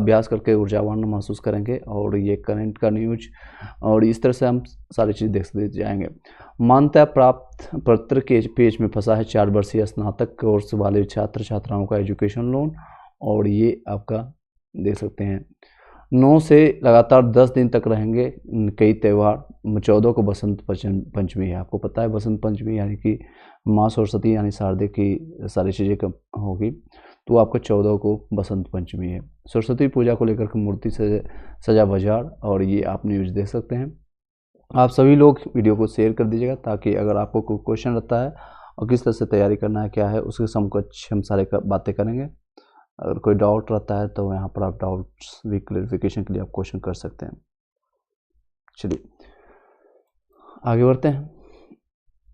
अभ्यास करके ऊर्जावान महसूस करेंगे और ये करंट का न्यूज और इस तरह से हम सारी चीज़ देखते जाएंगे। मान्यता प्राप्त पत्र के पेज में फंसा है 4 वर्षीय स्नातक कोर्स वाले छात्र छात्राओं का एजुकेशन लोन, और ये आपका देख सकते हैं 9 से लगातार 10 दिन तक रहेंगे कई त्यौहार। 14 को बसंत पंचमी है, आपको पता है बसंत पंचमी यानी कि माँ सरस्वती यानी शारदे की सारी चीज़ें कब होगी, तो आपका 14 को बसंत पंचमी है। सरस्वती पूजा को लेकर के मूर्ति से सजा बाजार, और ये आप न्यूज़ देख सकते हैं। आप सभी लोग वीडियो को शेयर कर दीजिएगा ताकि अगर आपको कोई क्वेश्चन रहता है और किस तरह से तैयारी करना है क्या है उसके समकक्ष हम सारे बातें करेंगे। अगर कोई डाउट रहता है तो यहाँ पर आप डाउट्स भी क्लैरिफिकेशन के लिए आप क्वेश्चन कर सकते हैं। चलिए आगे बढ़ते हैं।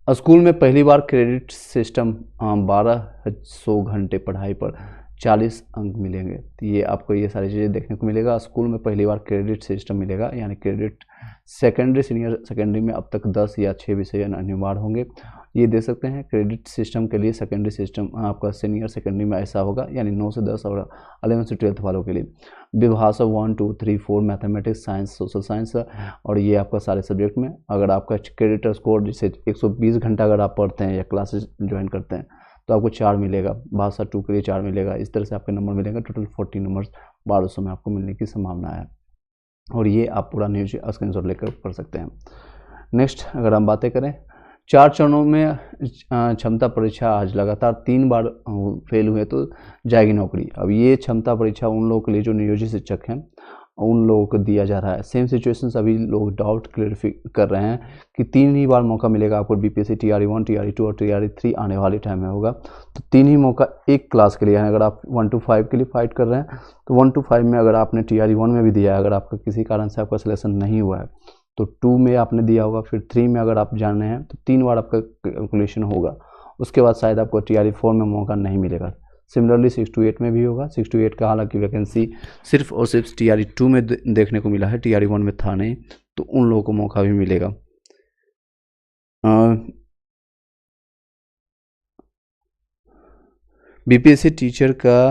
स्कूल में पहली बार क्रेडिट सिस्टम 1200 घंटे पढ़ाई पर 40 अंक मिलेंगे। तो ये आपको ये सारी चीज़ें देखने को मिलेगा। स्कूल में पहली बार क्रेडिट सिस्टम मिलेगा, यानी क्रेडिट सेकेंडरी सीनियर सेकेंडरी में अब तक 10 या 6 विषय अनिवार्य होंगे। ये देख सकते हैं क्रेडिट सिस्टम के लिए सेकेंडरी सिस्टम आपका सीनियर सेकेंडरी में ऐसा होगा, यानी 9 से 10 और 11 से 12 वालों के लिए विभाषा 1, 2, 3, 4 मैथमेटिक्स, साइंस, सोशल साइंस, और ये आपका सारे सब्जेक्ट में अगर आपका क्रेडिट स्कोर जैसे 120 घंटा अगर आप पढ़ते हैं या क्लासेस ज्वाइन करते हैं तो आपको 4 मिलेगा। भाषा 2 के लिए 4 मिलेगा। इस तरह से आपके नंबर मिलेंगे। टोटल 40 नंबर्स 1200 में आपको मिलने की संभावना है, और ये आप पूरा न्यूज स्क्रीनशॉट लेकर पढ़ सकते हैं। नेक्स्ट अगर हम बातें करें, 4 चरणों में क्षमता परीक्षा आज लगातार 3 बार फेल हुए तो जाएगी नौकरी। अब ये क्षमता परीक्षा उन लोगों के लिए जो नियोजित शिक्षक हैं उन लोगों को दिया जा रहा है। सेम सिचुएशन सभी लोग डाउट क्लियरिफाई कर रहे हैं कि 3 ही बार मौका मिलेगा आपको बीपीएससी TRE 1, TRE 2 और TRE 3 आने वाले टाइम में होगा। तो 3 ही मौका एक क्लास के लिए है। अगर आप 1 to 5 के लिए फाइट कर रहे हैं तो 1 to 5 में अगर आपने TRE 1 में भी दिया है, अगर आपका किसी कारण से आपका सिलेक्शन नहीं हुआ है तो 2 में आपने दिया होगा, फिर 3 में अगर आप जान रहे हैं तो 3 बार आपका कैलकुलेशन होगा। उसके बाद शायद आपको TRE 4 में मौका नहीं मिलेगा। सिमिलरली 6 to 8 में भी होगा। 6 to 8 का हालांकि वैकेंसी सिर्फ और सिर्फ TRE 2 में देखने को मिला है, TRE 1 में था नहीं, तो उन लोगों को मौका भी मिलेगा। बीपीएससी टीचर का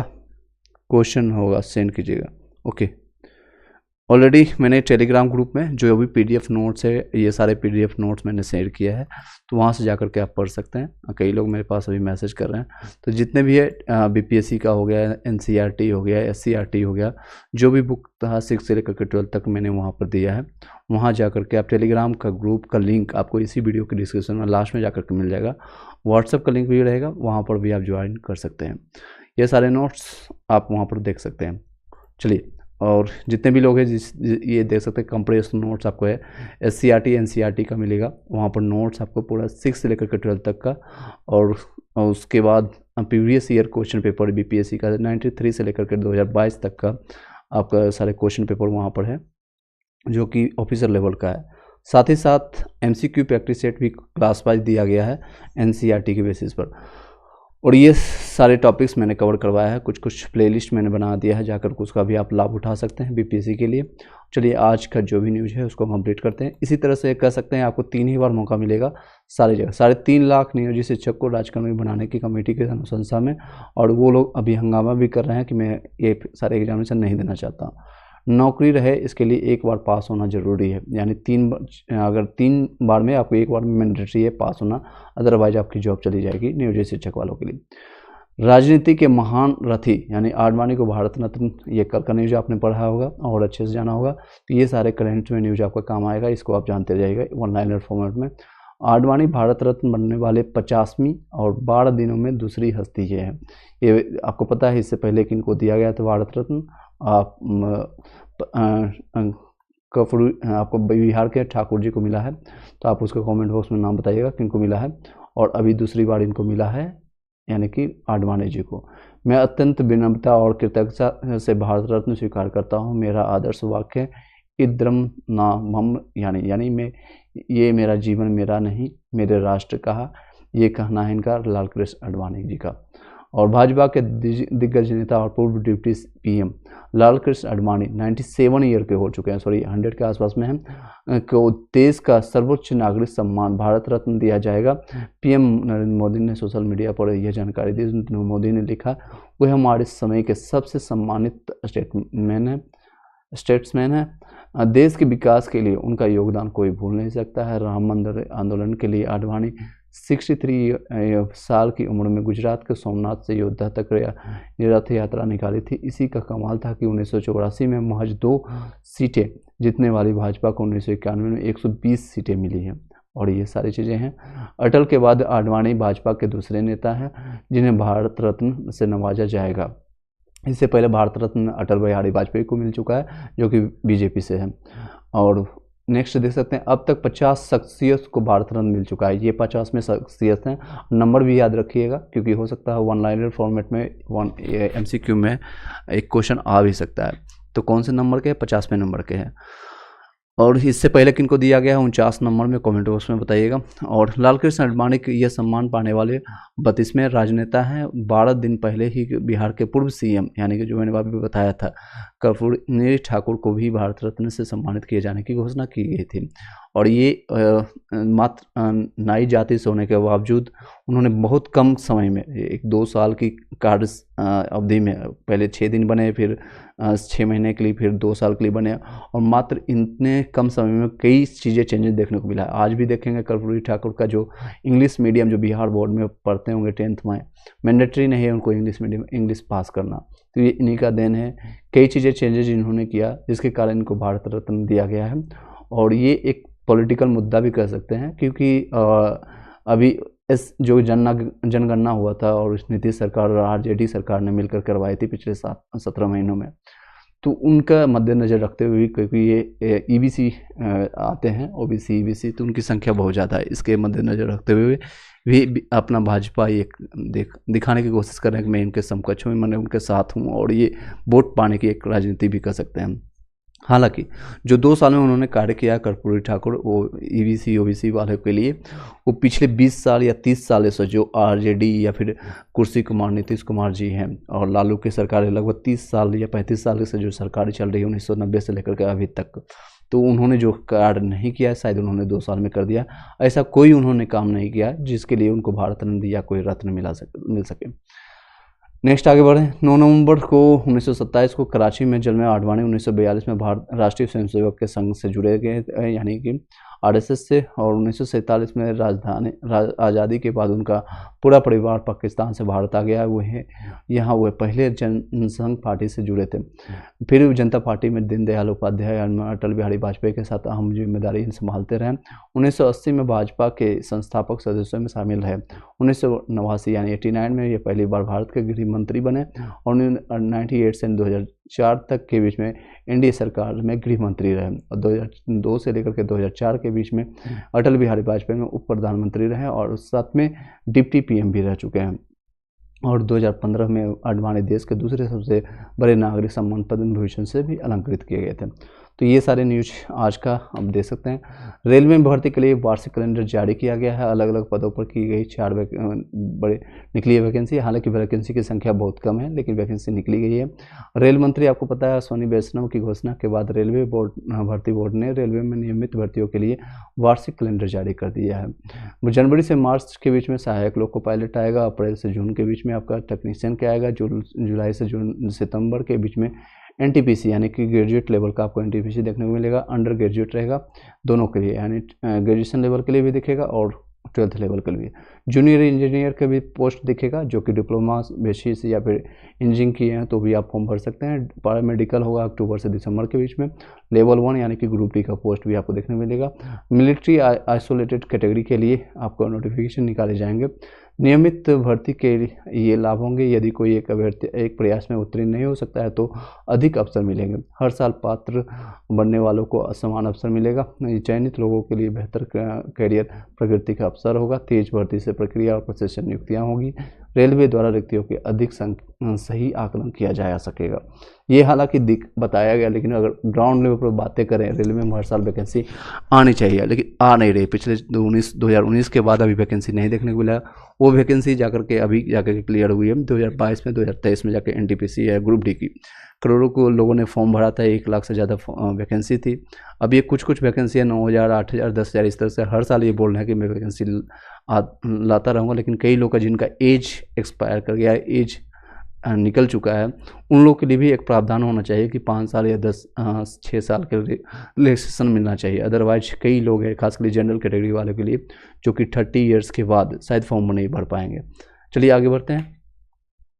क्वेश्चन होगा, सेंड कीजिएगा। ओके, ऑलरेडी मैंने टेलीग्राम ग्रुप में जो भी PDF नोट्स है ये सारे PDF नोट्स मैंने शेयर किया है, तो वहाँ से जाकर के आप पढ़ सकते हैं। कई लोग मेरे पास अभी मैसेज कर रहे हैं, तो जितने भी है BPSC का हो गया, NCERT हो गया, SCERT हो गया, जो भी बुक था 6 से लेकर के 12 तक मैंने वहाँ पर दिया है। वहाँ जाकर के आप टेलीग्राम का ग्रुप का लिंक आपको इसी वीडियो के डिस्क्रिप्शन में लास्ट में जाकर के मिल जाएगा। व्हाट्सएप का लिंक भी रहेगा, वहाँ पर भी आप ज्वाइन कर सकते हैं। ये सारे नोट्स आप वहाँ पर देख सकते हैं। चलिए, और जितने भी लोग हैं ये देख सकते हैं कंप्रेस नोट्स आपको है SCERT NCERT का मिलेगा। वहाँ पर नोट्स आपको पूरा 6 से लेकर के 12 तक का, और उसके बाद previous year question paper BPSC का 93 से लेकर के 2022 तक का आपका सारे क्वेश्चन पेपर वहाँ पर है, जो कि ऑफिसर लेवल का है। साथ ही साथ MCQ प्रैक्टिस सेट भी क्लास वाइज दिया गया है NCERT के बेसिस पर, और ये सारे टॉपिक्स मैंने कवर करवाया है। कुछ कुछ प्लेलिस्ट मैंने बना दिया है, जाकर उसका भी आप लाभ उठा सकते हैं BPSC के लिए। चलिए आज का जो भी न्यूज़ है उसको कंप्लीट करते हैं। इसी तरह से कह सकते हैं आपको 3 ही बार मौका मिलेगा सारी जगह। 3.5 लाख नियोजित शिक्षक को राजकर्मी बनाने की कमेटी के अनुशंसा में, और वो लोग अभी हंगामा भी कर रहे हैं कि मैं ये सारे एग्जामिनेशन नहीं देना चाहता। नौकरी रहे इसके लिए 1 बार पास होना जरूरी है, यानी 3 अगर 3 बार में आपको 1 बार में मैंडेटरी है पास होना, अदरवाइज आपकी जॉब चली जाएगी नियोजित शिक्षक वालों के लिए। राजनीति के महान रथी यानी आडवाणी को भारत रत्न, ये कल का न्यूज आपने पढ़ा होगा और अच्छे से जाना होगा, तो ये सारे करंट में न्यूज आपका काम आएगा, इसको आप जानते जाइएगा 1 लाइनर फॉर्मेट में। आडवाणी भारत रत्न बनने वाले 50वीं और 12 दिनों में दूसरी हस्ती ये है। ये आपको पता है इससे पहले किनको दिया गया था भारत रत्न? आपको बिहार के ठाकुर जी को मिला है, तो आप उसके कमेंट बॉक्स में नाम बताइएगा किनको मिला है। और अभी दूसरी बार इनको मिला है, यानी कि आडवाणी जी को। मैं अत्यंत विनम्रता और कृतज्ञता से भारत रत्न स्वीकार करता हूँ। मेरा आदर्श वाक्य इद्रम ना मम, यानी मैं, ये मेरा जीवन मेरा नहीं मेरे राष्ट्र का, ये कहना है इनका लाल कृष्ण आडवाणी जी का। और भाजपा के दिग्गज नेता और पूर्व deputy PM Lal Krishna Advani 97 year के हो चुके हैं, 100 के आसपास में हैं, को देश का सर्वोच्च नागरिक सम्मान भारत रत्न दिया जाएगा। PM नरेंद्र मोदी ने सोशल मीडिया पर यह जानकारी दी। मोदी ने लिखा वह हमारे समय के सबसे सम्मानित स्टेट्समैन है। देश के विकास के लिए उनका योगदान कोई भूल नहीं सकता है। राम मंदिर आंदोलन के लिए आडवाणी 63 साल की उम्र में गुजरात के सोमनाथ से अयोध्या तक रथ यात्रा निकाली थी। इसी का कमाल था कि 1984 में महज 2 सीटें जीतने वाली भाजपा को 1991 में 120 सीटें मिली हैं। और ये सारी चीज़ें हैं। अटल के बाद आडवाणी भाजपा के दूसरे नेता हैं जिन्हें भारत रत्न से नवाजा जाएगा। इससे पहले भारत रत्न अटल बिहारी वाजपेयी को मिल चुका है जो कि बीजेपी से है। और नेक्स्ट देख सकते हैं, अब तक 50 शख्सियत को भारत रत्न मिल चुका है। ये 50 में शख्सियत हैं। नंबर भी याद रखिएगा क्योंकि हो सकता है 1 लाइनर फॉर्मेट में MCQ में एक क्वेश्चन आ भी सकता है। तो कौन से नंबर के? 50वें नंबर के हैं। और इससे पहले किनको दिया गया है 49 नंबर में कमेंट बॉक्स में बताइएगा। और लालकृष्ण आडवाणी के यह सम्मान पाने वाले 32वें राजनेता हैं। 12 दिन पहले ही बिहार के पूर्व CM यानी कि जो मैंने अभी बताया था कर्पूरी ठाकुर को भी भारत रत्न से सम्मानित किए जाने की घोषणा की गई थी। और ये मात्र नाई जाति से होने के बावजूद उन्होंने बहुत कम समय में 1-2 साल की कार्य अवधि में, पहले 6 दिन बने, फिर 6 महीने के लिए, फिर 2 साल के लिए बने, और मात्र इतने कम समय में कई चीज़ें चेंजेस देखने को मिला है। आज भी देखेंगे कर्पूरी ठाकुर का जो इंग्लिश मीडियम जो बिहार बोर्ड में पढ़ते होंगे 10th में, मैंडेटरी नहीं है उनको इंग्लिश मीडियम इंग्लिश पास करना, तो ये इन्हीं का देन है। कई चीज़ें चेंजेज इन्होंने किया जिसके कारण इनको भारत रत्न दिया गया है। और ये एक पॉलिटिकल मुद्दा भी कह सकते हैं क्योंकि अभी इस जो जनगणना हुआ था और नीतीश सरकार और RJD सरकार ने मिलकर करवाई थी पिछले 17 महीनों में, तो उनका मद्देनज़र रखते हुए, क्योंकि ये EBC आते हैं OBC EBC, तो उनकी संख्या बहुत ज़्यादा है। इसके मद्देनज़र रखते हुए भी अपना भाजपा ये दिखाने की कोशिश कर रहे हैं कि मैं इनके समकक्ष हूँ, मैं उनके साथ हूँ, और ये वोट पाने की एक राजनीति भी कर सकते हैं। हालांकि जो 2 साल में उन्होंने कार्य किया कर्पूरी ठाकुर वो EBC OBC वाले के लिए, वो पिछले 20 साल या 30 साल से जो RJD या फिर कुर्सी कुमार नीतीश कुमार जी हैं और लालू की सरकार लगभग 30 साल या 35 साल से जो सरकार चल रही है 1990 से लेकर के अभी तक, तो उन्होंने जो कार्य नहीं किया है शायद उन्होंने 2 साल में कर दिया। ऐसा कोई उन्होंने काम नहीं किया जिसके लिए उनको भारत रत्न या कोई रत्न मिल सके। नेक्स्ट आगे बढ़ें। 9 नवंबर को 1927 को कराची में जन्मे आडवाणी 1942 में भारत राष्ट्रीय स्वयंसेवक के संघ से जुड़े गए यानी कि RSS से, और 1947 में आज़ादी के बाद उनका पूरा परिवार पाकिस्तान से भारत आ गया। यहाँ वह पहले जनसंघ पार्टी से जुड़े थे, फिर जनता पार्टी में दीनदयाल उपाध्याय और अटल बिहारी वाजपेयी के साथ अहम जिम्मेदारी संभालते रहे। 1980 में भाजपा के संस्थापक सदस्यों में शामिल रहे। 1989 यानी 89 में ये पहली बार भारत के गृह मंत्री बने, और 98 से 2004 तक के बीच में NDA सरकार में गृह मंत्री रहे, और 2002 से लेकर के 2004 के बीच में अटल बिहारी वाजपेयी में उप प्रधानमंत्री रहे, और साथ में डिप्टी PM भी रह चुके हैं। और 2015 में आडवाणी देश के दूसरे सबसे बड़े नागरिक सम्मान पद्म भूषण से भी अलंकृत किए गए थे। तो ये सारे न्यूज आज का आप देख सकते हैं। रेलवे में भर्ती के लिए वार्षिक कैलेंडर जारी किया गया है। अलग अलग पदों पर की गई 4 बड़े निकली है वैकेंसी। हालांकि वैकेंसी की संख्या बहुत कम है लेकिन वैकेंसी निकली गई है। रेल मंत्री आपको पता है अश्विनी वैष्णव की घोषणा के बाद रेलवे भर्ती बोर्ड ने रेलवे में नियमित भर्तियों के लिए वार्षिक कैलेंडर जारी कर दिया है। जनवरी से मार्च के बीच में सहायक लोको पायलट आएगा, अप्रैल से जून के बीच में आपका टेक्नीशियन का आएगा, जुलाई से सितंबर के बीच में NTPC यानी कि ग्रेजुएट लेवल का आपको NTPC देखने को मिलेगा। अंडर ग्रेजुएट रहेगा दोनों के लिए, यानी ग्रेजुएशन लेवल के लिए भी दिखेगा और 12th लेवल के लिए। जूनियर इंजीनियर का भी पोस्ट दिखेगा जो कि डिप्लोमा बेसिस या फिर इंजीनियरिंग किए हैं तो भी आप फॉर्म भर सकते हैं। पैरामेडिकल होगा अक्टूबर से दिसंबर के बीच में। लेवल 1 यानी कि ग्रुप D का पोस्ट भी आपको देखने को मिलेगा। मिलिट्री आइसोलेटेड कैटेगरी के लिए आपको नोटिफिकेशन निकाले जाएंगे। नियमित भर्ती के ये लाभ होंगे, यदि कोई एक अभ्यर्थी एक प्रयास में उत्तीर्ण नहीं हो सकता है तो अधिक अवसर मिलेंगे। हर साल पात्र बनने वालों को समान अवसर मिलेगा। चयनित लोगों के लिए बेहतर कैरियर प्रगति का अवसर होगा। तेज भर्ती से प्रक्रिया और प्रशिक्षण नियुक्तियाँ होगी। रेलवे द्वारा रिक्तियों के अधिक सही आकलन किया जा सकेगा। ये हालांकि बताया गया, लेकिन अगर ग्राउंड लेवल पर बातें करें रेलवे में हर साल वैकेंसी आनी चाहिए लेकिन आ नहीं रही। पिछले 2019 के बाद अभी वैकेंसी नहीं देखने को मिला। वो वैकेंसी अभी जाकर क्लियर हुई है 2022 में, 2023 में जाकर NTPC या ग्रुप D की करोड़ों को लोगों ने फॉर्म भरा था। 1 लाख से ज़्यादा वैकेंसी थी। अब ये कुछ वैकेंसी है 9,000, 8,000, 10,000 इस तरह से हर साल ये बोल रहे हैं कि मैं वैकेंसी लाता रहूँगा, लेकिन कई लोग का जिनका एज एक्सपायर कर गया है, एज निकल चुका है, उन लोगों के लिए भी एक प्रावधान होना चाहिए कि 5 साल या 6 साल के रिलैक्सेशन मिलना चाहिए। अदरवाइज कई लोग हैं, खासकर जनरल कैटेगरी वालों के लिए, जो कि 30 ईयर्स के बाद शायद फॉर्म नहीं भर पाएंगे। चलिए आगे बढ़ते हैं।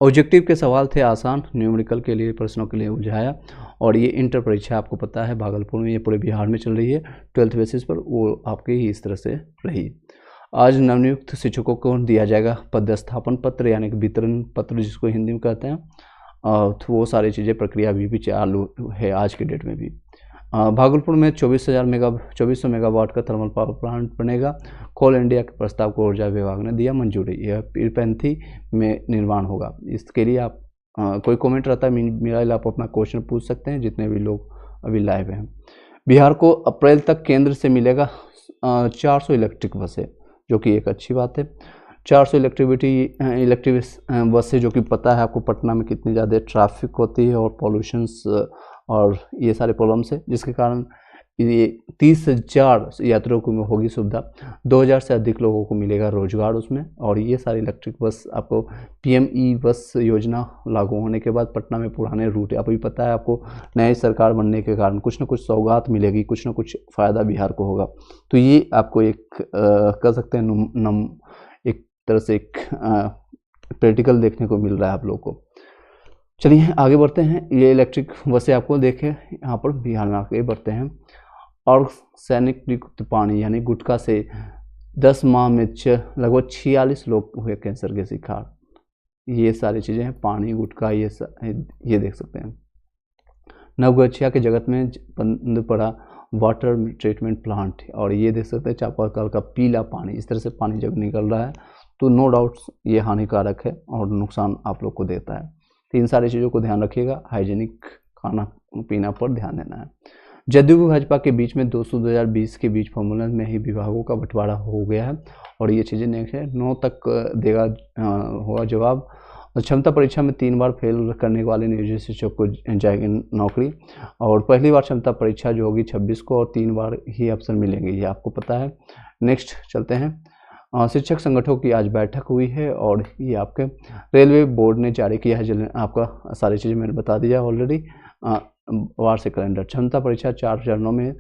ऑब्जेक्टिव के सवाल थे आसान, न्यूमेरिकल के लिए प्रश्नों के लिए बुझाया, और ये इंटर परीक्षा आपको पता है भागलपुर में, ये पूरे बिहार में चल रही है 12th बेसिस पर, वो आपके ही इस तरह से रही। आज नवनियुक्त शिक्षकों को दिया जाएगा पदस्थापन पत्र यानी कि वितरण पत्र जिसको हिंदी में कहते हैं, तो वो सारी चीज़ें प्रक्रिया भी चालू है आज के डेट में भी। भागलपुर में 2400 मेगावाट का थर्मल पावर प्लांट बनेगा। कोल इंडिया के प्रस्ताव को ऊर्जा विभाग ने दिया मंजूरी। यह पीरपैंथी में निर्माण होगा। इसके लिए आप कोई कमेंट रहता है मेरा, आप अपना क्वेश्चन पूछ सकते हैं जितने भी लोग अभी लाइव हैं। बिहार को अप्रैल तक केंद्र से मिलेगा 400 इलेक्ट्रिक बसें, जो कि एक अच्छी बात है। 400 इलेक्ट्रिक बस से, जो कि पता है आपको पटना में कितनी ज़्यादा ट्रैफिक होती है और पॉल्यूशंस और ये सारे प्रॉब्लम्स है, जिसके कारण ये 30,000 यात्रियों को होगी सुविधा। 2000 से अधिक लोगों को मिलेगा रोजगार उसमें। और ये सारी इलेक्ट्रिक बस आपको PME बस योजना लागू होने के बाद पटना में पुराने रूट, अभी पता है आपको नई सरकार बनने के कारण कुछ ना कुछ सौगात मिलेगी, कुछ ना कुछ फ़ायदा बिहार को होगा। तो ये आपको एक कह सकते हैं एक तरह से एक प्रैक्टिकल देखने को मिल रहा है आप लोगों को। चलिए आगे बढ़ते हैं। ये इलेक्ट्रिक बसें आपको देखें यहाँ पर बिहार में आगे बढ़ते हैं। और सैनिक पानी यानी गुटखा से 10 माह में लगभग 46 लोग हुए कैंसर के शिकार। ये सारी चीज़ें हैं, पानी, गुटखा, ये देख सकते हैं। नवगछिया के जगत में बंद पड़ा वाटर ट्रीटमेंट प्लांट, और ये देख सकते हैं चापाकल का पीला पानी, इस तरह से पानी जब निकल रहा है तो नो डाउट ये हानिकारक है और नुकसान आप लोग को देता है। तो इन सारी चीज़ों को ध्यान रखिएगा, हाइजीनिक खाना पीना पर ध्यान देना है। जदयू भाजपा के बीच में 2020 के बीच फॉर्मूला में ही विभागों का बंटवारा हो गया है, और ये चीज़ें नेक्स्ट है 9 तक देगा होगा जवाब। क्षमता परीक्षा में 3 बार फेल करने वाले नियोजित शिक्षक को जाएगी नौकरी, और पहली बार क्षमता परीक्षा जो होगी 26 को, और 3 बार ही अवसर मिलेंगे, ये आपको पता है। नेक्स्ट चलते हैं। शिक्षक संगठनों की आज बैठक हुई है, और ये आपके रेलवे बोर्ड ने जारी किया है, आपका सारी चीज़ें मैंने बता दिया ऑलरेडी। वार्षिक कैलेंडर, क्षमता परीक्षा 4 चरणों में,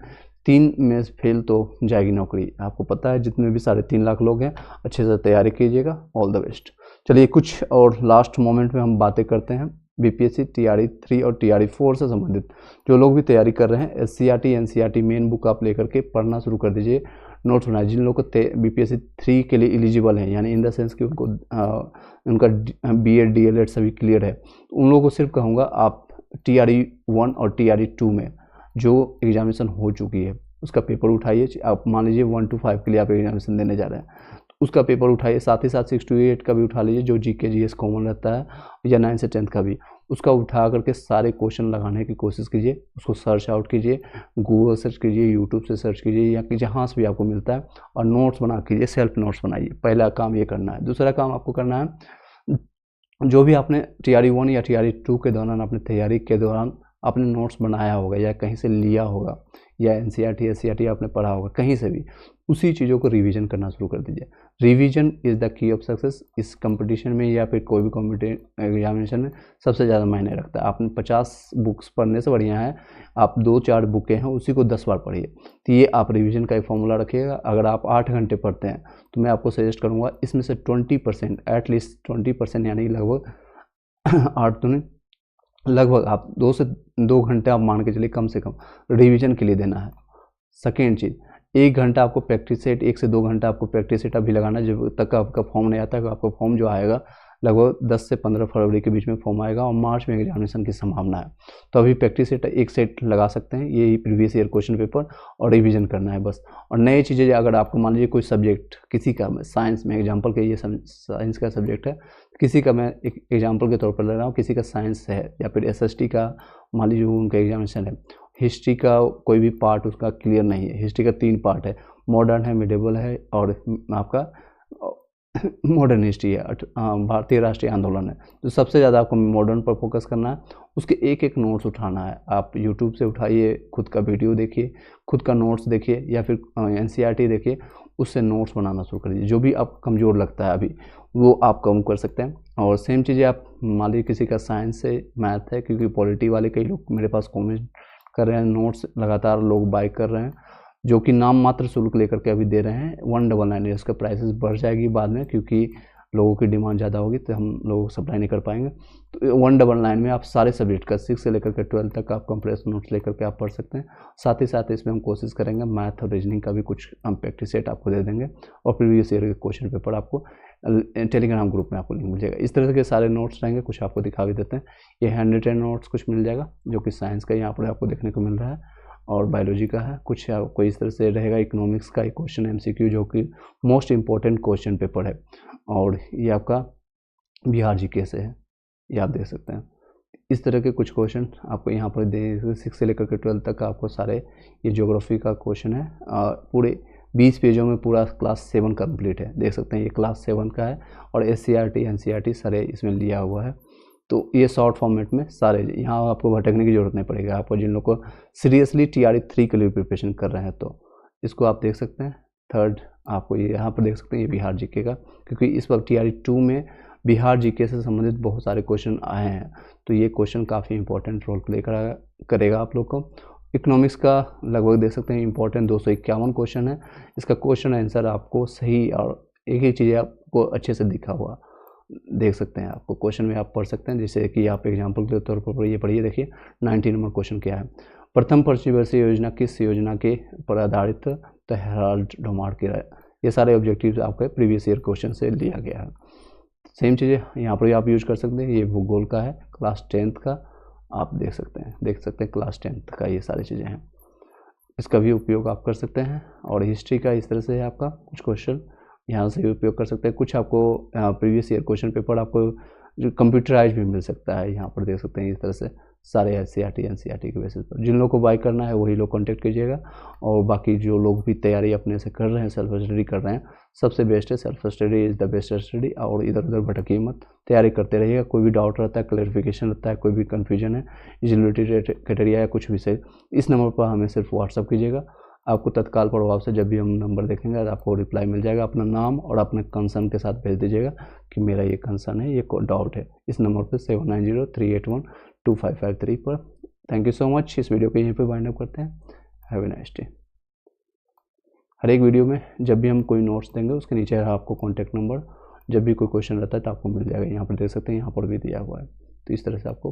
3 में फेल तो जाएगी नौकरी, आपको पता है। जितने भी 3.5 लाख लोग हैं अच्छे से तैयारी कीजिएगा, ऑल द बेस्ट। चलिए कुछ और लास्ट मोमेंट में हम बातें करते हैं BPSC TRE 3 और TRE 4 से संबंधित। जो लोग भी तैयारी कर रहे हैं SCRT NCRT मेन बुक आप लेकर के पढ़ना शुरू कर दीजिए, नोट्स बनाए। जिन लोगों को BPSC 3 के लिए एलिजिबल हैं, यानी इन द सेंस कि उनका BEd DLEd सभी क्लियर है, उन लोगों को सिर्फ कहूँगा आप TRE 1 और TRE 2 में जो एग्जामिनेशन हो चुकी है उसका पेपर उठाइए। आप मान लीजिए 1 to 5 के लिए आप एग्जामिनेशन देने जा रहे हैं, तो उसका पेपर उठाइए। साथ ही साथ 6 to 8 का भी उठा लीजिए, जो GK GS कॉमन रहता है, या 9 से 10 का भी, उसका उठा करके सारे क्वेश्चन लगाने की कोशिश कीजिए। उसको सर्च आउट कीजिए, गूगल सर्च कीजिए, यूट्यूब से सर्च कीजिए, या कि जहाँ से भी आपको मिलता है, और नोट्स बना कीजिए, सेल्फ नोट्स बनाइए। पहला काम ये करना है। दूसरा काम आपको करना है, जो भी आपने TRE 1 या TRE 2 के दौरान अपने तैयारी के दौरान आपने नोट्स बनाया होगा, या कहीं से लिया होगा, या NCRT SCRT आपने पढ़ा होगा कहीं से भी, उसी चीज़ों को रिवीजन करना शुरू कर दीजिए। Revision is the key of success. इस कंपटीशन में या फिर कोई भी कॉम्पिटिटिव एग्जामिनेशन में सबसे ज़्यादा मायने रखता है। आपने 50 बुक्स पढ़ने से बढ़िया है आप 2-4 बुकें हैं उसी को 10 बार पढ़िए। तो ये आप रिवीजन का एक फॉर्मूला रखिएगा। अगर आप 8 घंटे पढ़ते हैं तो मैं आपको सजेस्ट करूँगा इसमें से 20%, एटलीस्ट 20%, यानी लगभग 8 दूनी लगभग आप 2 से 2 घंटे आप मान के चलिए कम से कम रिवीजन के लिए देना है। सेकेंड चीज़, 1 घंटा आपको प्रैक्टिस सेट, 1 से 2 घंटा आपको प्रैक्टिस सेट अभी लगाना है। जब तक आपका फॉर्म नहीं आता है, आपका फॉर्म जो आएगा लगभग 10 से 15 फरवरी के बीच में फॉर्म आएगा, और मार्च में एग्जामिनेशन की संभावना है। तो अभी प्रैक्टिस सेट 1 सेट लगा सकते हैं, यही प्रीवियस ईयर क्वेश्चन पेपर, और रिवीजन करना है बस। और नई चीज़ें, अगर आपको मान लीजिए कोई सब्जेक्ट किसी का, साइंस में एग्जाम्पल के, ये साइंस का सब्जेक्ट है, किसी का मैं एक एग्जाम्पल के तौर पर ले रहा हूँ, किसी का साइंस है, या फिर SST का मान लीजिए उनका एग्जामिनेशन है, हिस्ट्री का कोई भी पार्ट उसका क्लियर नहीं है। हिस्ट्री का 3 पार्ट है, मॉडर्न है, मिडेवल है, और आपका मॉडर्न हिस्ट्री है, भारतीय राष्ट्रीय आंदोलन है। तो सबसे ज़्यादा आपको मॉडर्न पर फोकस करना है, उसके एक नोट्स उठाना है। आप यूट्यूब से उठाइए, खुद का वीडियो देखिए, खुद का नोट्स देखिए, या फिर NCRT देखिए, उससे नोट्स बनाना शुरू कर दीजिए। जो भी आप कमज़ोर लगता है अभी वो आप कम कर सकते हैं। और सेम चीज़ें आप मान लीजिए किसी का साइंस से मैथ है, क्योंकि पॉलिटी वाले कई लोग मेरे पास कमेंट कर रहे हैं, नोट्स लगातार लोग बाय कर रहे हैं, जो कि नाम मात्र शुल्क लेकर के अभी दे रहे हैं 199। इसका प्राइसेस बढ़ जाएगी बाद में, क्योंकि लोगों की डिमांड ज़्यादा होगी तो हम लोग सप्लाई नहीं कर पाएंगे। तो 199 में आप सारे सब्जेक्ट का 6 से लेकर के 12 तक आप कंप्रेस नोट्स लेकर के आप पढ़ सकते हैं। साथ ही साथ इसमें हम कोशिश करेंगे मैथ और रीजनिंग का भी कुछ हम प्रैक्टिस सेट आपको दे देंगे, और प्रीवियस ईयर के क्वेश्चन पेपर आपको टेलीग्राम ग्रुप में आपको लिंक मिल जाएगा। इस तरह के सारे नोट्स रहेंगे, कुछ आपको दिखा भी देते हैं। ये हैंड रिटन नोट्स कुछ मिल जाएगा जो कि साइंस का यहाँ पर आपको देखने को मिल रहा है, और बायोलॉजी का है। कुछ आपको इस तरह से रहेगा, इकोनॉमिक्स का एक क्वेश्चन MCQ जो कि मोस्ट इम्पोर्टेंट क्वेश्चन पेपर है, और ये आपका बिहार GK से है, ये आप देख सकते हैं। इस तरह के कुछ क्वेश्चन आपको यहाँ पर दे 6 से लेकर के 12 तक आपको सारे, ये ज्योग्राफी का क्वेश्चन है, पूरे 20 पेजों में पूरा क्लास 7 कंप्लीट है, देख सकते हैं ये क्लास 7 का है, और SCRT NCRT सारे इसमें लिया हुआ है। तो ये शॉर्ट फॉर्मेट में सारे, यहाँ आपको भटकने की ज़रूरत नहीं पड़ेगी। आपको जिन लोगों को सीरियसली TRE 3 के लिए प्रिपरेशन कर रहे हैं तो इसको आप देख सकते हैं। थर्ड आपको ये यहाँ पर देख सकते हैं, ये बिहार GK का, क्योंकि इस वक्त TRE 2 में बिहार GK से संबंधित बहुत सारे क्वेश्चन आए हैं, तो ये क्वेश्चन काफ़ी इंपॉर्टेंट रोल प्ले करेगा आप लोग को। इकोनॉमिक्स का लगभग देख सकते हैं इंपॉर्टेंट 251 क्वेश्चन है। इसका क्वेश्चन आंसर आपको सही और एक ही चीज़ आपको अच्छे से दिखा हुआ देख सकते हैं। आपको क्वेश्चन में आप पढ़ सकते हैं, जैसे कि आप एग्जांपल के तौर पर ये पढ़िए, देखिए 90 नंबर क्वेश्चन क्या है। प्रथम पंचवर्षीय योजना किस योजना के पर आधारित, तो हेराल्ड डोमार की राय। ये सारे ऑब्जेक्टिव्स आपके प्रीवियस ईयर क्वेश्चन से लिया गया है। सेम चीज़ें यहाँ पर आप यूज कर सकते हैं। ये भूगोल का है, क्लास 10th का, आप देख सकते हैं क्लास 10th का ये सारी चीज़ें हैं, इसका भी उपयोग आप कर सकते हैं। और हिस्ट्री का इस तरह से है आपका कुछ क्वेश्चन, यहाँ से भी उपयोग कर सकते हैं। कुछ आपको प्रीवियस ईयर क्वेश्चन पेपर आपको जो कंप्यूटराइज भी मिल सकता है, यहाँ पर देख सकते हैं इस तरह से सारे SCRT NCRT के बेसिस पर। जिन लोगों को बाय करना है वही लोग कांटेक्ट कीजिएगा, और बाकी जो लोग भी तैयारी अपने से कर रहे हैं, सेल्फ स्टडी कर रहे हैं, सबसे बेस्ट है, self study is the best study. और इधर उधर भटकिए मत, तैयारी करते रहिएगा। कोई भी डाउट रहता है, क्लैरिफिकेशन रहता है, कोई भी कन्फ्यूजन है, एलिजिबिलिटी क्राइटेरिया या कुछ भी सही, इस नंबर पर हमें सिर्फ व्हाट्सअप कीजिएगा। आपको तत्काल प्रभाव से जब भी हम नंबर देखेंगे तो आपको रिप्लाई मिल जाएगा। अपना नाम और अपने कंसर्न के साथ भेज दीजिएगा कि मेरा ये कंसर्न है, ये डाउट है, इस नंबर पर 7903812553 पर। Thank you so much. इस वीडियो को यहीं पे वाइंड अप करते हैं। Have a nice day. हर एक वीडियो में जब भी हम कोई नोट्स देंगे उसके नीचे आपको कॉन्टैक्ट नंबर, जब भी कोई क्वेश्चन रहता है तो आपको मिल जाएगा। यहाँ पर देख सकते हैं, यहाँ पर भी दिया हुआ है। तो इस तरह से आपको